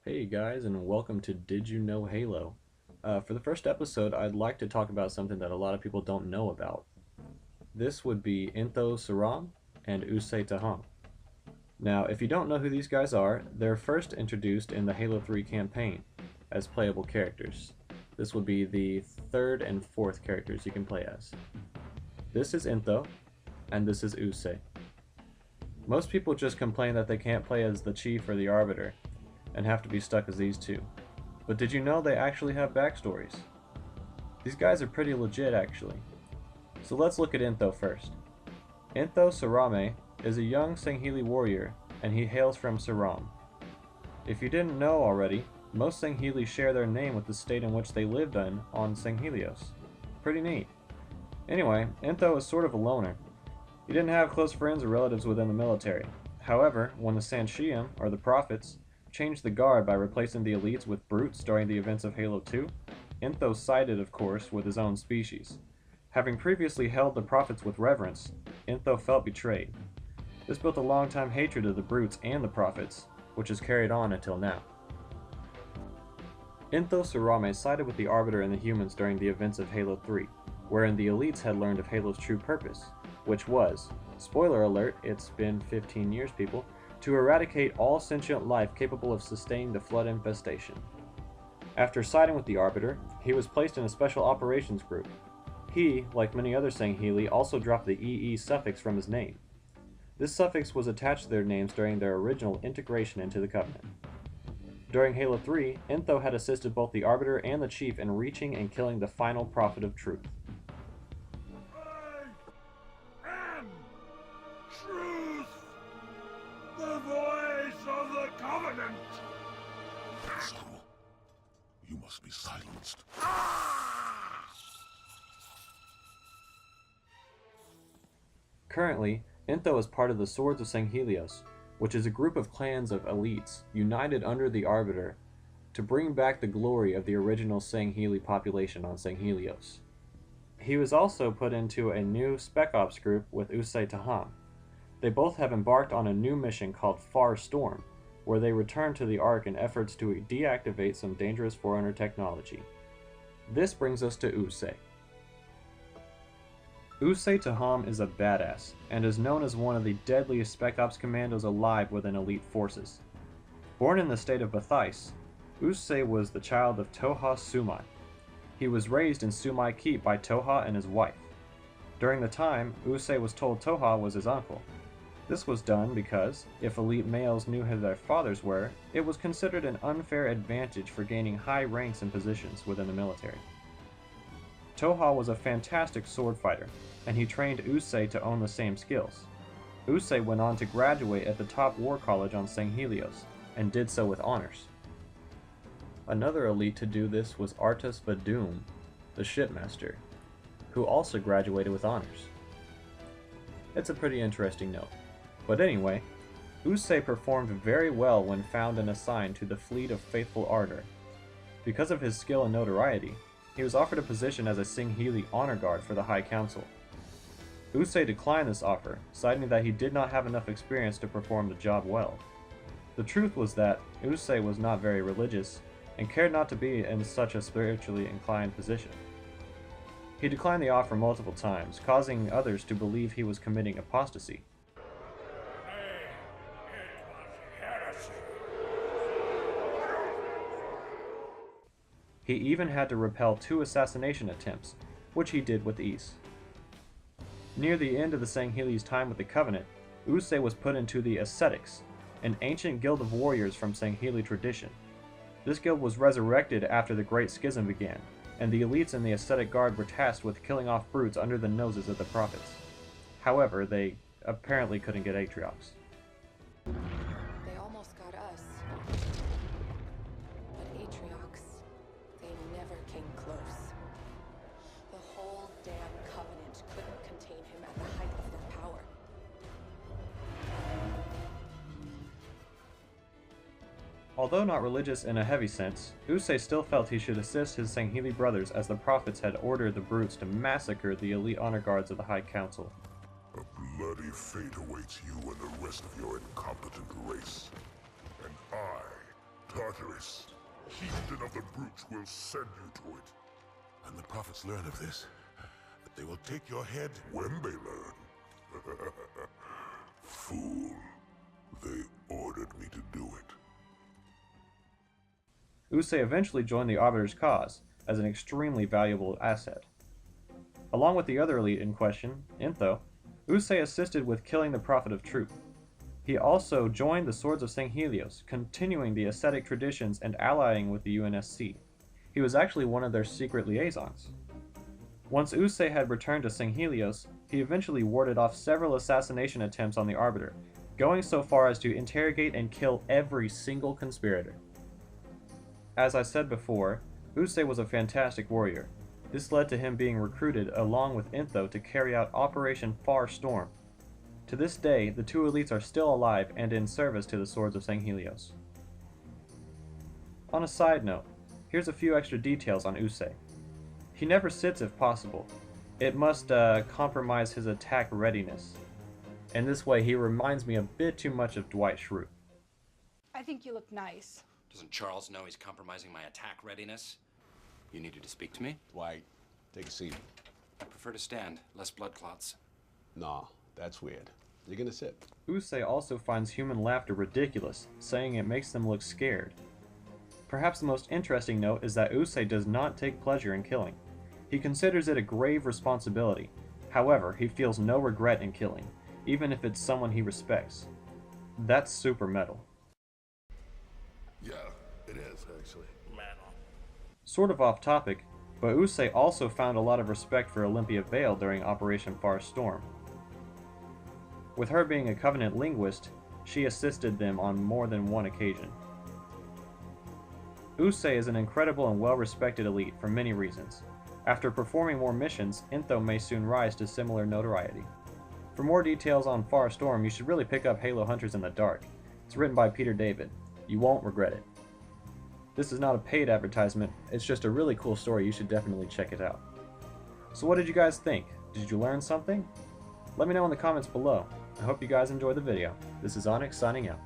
Hey guys, and welcome to Did You Know Halo? For the first episode, I'd like to talk about something that a lot of people don't know about. This would be Ntho Sraom and Usze Taham. Now, if you don't know who these guys are, they're first introduced in the Halo 3 campaign as playable characters. This would be the third and fourth characters you can play as. This is Ntho, and this is Usze. Most people just complain that they can't play as the Chief or the Arbiter, and have to be stuck as these two. But did you know they actually have backstories? These guys are pretty legit actually. So let's look at Ntho first. Ntho Soran is a young Sangheili warrior, and he hails from Sraom. If you didn't know already, most Sangheili share their name with the state in which they lived in on Sanghelios. Pretty neat. Anyway, Ntho is sort of a loner. He didn't have close friends or relatives within the military. However, when the Sanshium, or the Prophets, changed the guard by replacing the elites with brutes during the events of Halo 2, Ntho sided, of course, with his own species. Having previously held the prophets with reverence, Ntho felt betrayed. This built a long-time hatred of the brutes and the prophets, which has carried on until now. Ntho Soran sided with the Arbiter and the humans during the events of Halo 3, wherein the elites had learned of Halo's true purpose, which was, spoiler alert, it's been 15 years people, to eradicate all sentient life capable of sustaining the flood infestation. After siding with the Arbiter, he was placed in a special operations group. He, like many other Sangheili, also dropped the EE suffix from his name. This suffix was attached to their names during their original integration into the Covenant. During Halo 3, Ntho had assisted both the Arbiter and the Chief in reaching and killing the final Prophet of Truth. The voice of the Covenant! Sraom, you must be silenced. Currently, Ntho is part of the Swords of Sanghelios, which is a group of clans of elites united under the Arbiter to bring back the glory of the original Sangheili population on Sanghelios. He was also put into a new Spec Ops group with Usze Taham. They both have embarked on a new mission called Far Storm, where they return to the Ark in efforts to deactivate some dangerous Forerunner technology. This brings us to Usze. Usze Taham is a badass, and is known as one of the deadliest Spec Ops commandos alive within elite forces. Born in the state of Bathais, Usze was the child of Toha Sumai. He was raised in Sumai Keep by Toha and his wife. During the time, Usze was told Toha was his uncle. This was done because, if elite males knew who their fathers were, it was considered an unfair advantage for gaining high ranks and positions within the military. Toha was a fantastic sword fighter, and he trained Usze to own the same skills. Usze went on to graduate at the top war college on Sanghelios, and did so with honors. Another elite to do this was Artus Vadum, the shipmaster, who also graduated with honors. It's a pretty interesting note. But anyway, Usze performed very well when found and assigned to the fleet of Faithful Ardor. Because of his skill and notoriety, he was offered a position as a Sangheili honor guard for the High Council. Usze declined this offer, citing that he did not have enough experience to perform the job well. The truth was that Usze was not very religious, and cared not to be in such a spiritually inclined position. He declined the offer multiple times, causing others to believe he was committing apostasy. He even had to repel 2 assassination attempts, which he did with ease. Near the end of the Sangheili's time with the Covenant, Usze was put into the Ascetics, an ancient guild of warriors from Sangheili tradition. This guild was resurrected after the Great Schism began, and the elites in the Ascetic Guard were tasked with killing off brutes under the noses of the prophets. However, they apparently couldn't get Atriox. They almost got us. But Atriox, they never came close. The whole damn Covenant couldn't contain him at the height of their power. Although not religious in a heavy sense, Usze still felt he should assist his Sangheili brothers as the prophets had ordered the brutes to massacre the elite honor guards of the High Council. A bloody fate awaits you and the rest of your incompetent race. And I, Tartarus, chieftain of the brutes, will send you to it. And the prophets learn of this, that they will take your head when they learn. Fool. They ordered me to do it. Usse eventually joined the Arbiter's cause as an extremely valuable asset. Along with the other elite in question, Ntho, Usse assisted with killing the Prophet of Truth. He also joined the Swords of St. Helios, continuing the ascetic traditions and allying with the UNSC. He was actually one of their secret liaisons. Once Usse had returned to St. Helios, he eventually warded off several assassination attempts on the Arbiter, going so far as to interrogate and kill every single conspirator. As I said before, Usse was a fantastic warrior. This led to him being recruited along with Ntho to carry out Operation Far Storm. To this day, the two elites are still alive and in service to the Swords of St. Helios. On a side note, here's a few extra details on Usse. He never sits if possible. It must compromise his attack readiness. In this way, he reminds me a bit too much of Dwight Schrute. I think you look nice. Doesn't Charles know he's compromising my attack readiness? You needed to speak to me? Dwight, take a seat. I prefer to stand. Less blood clots. Nah, that's weird. You're gonna sit. Usse also finds human laughter ridiculous, saying it makes them look scared. Perhaps the most interesting note is that Usse does not take pleasure in killing. He considers it a grave responsibility. However, he feels no regret in killing, even if it's someone he respects. That's super metal. Yeah, it is, actually. Sort of off topic, but Usse also found a lot of respect for Olympia Vale during Operation Far Storm. With her being a Covenant linguist, she assisted them on more than one occasion. Usse is an incredible and well-respected elite for many reasons. After performing more missions, Ntho may soon rise to similar notoriety. For more details on Far Storm, you should really pick up Halo Hunters in the Dark. It's written by Peter David. You won't regret it. This is not a paid advertisement, it's just a really cool story, you should definitely check it out. So what did you guys think? Did you learn something? Let me know in the comments below. I hope you guys enjoyed the video. This is Onyx signing out.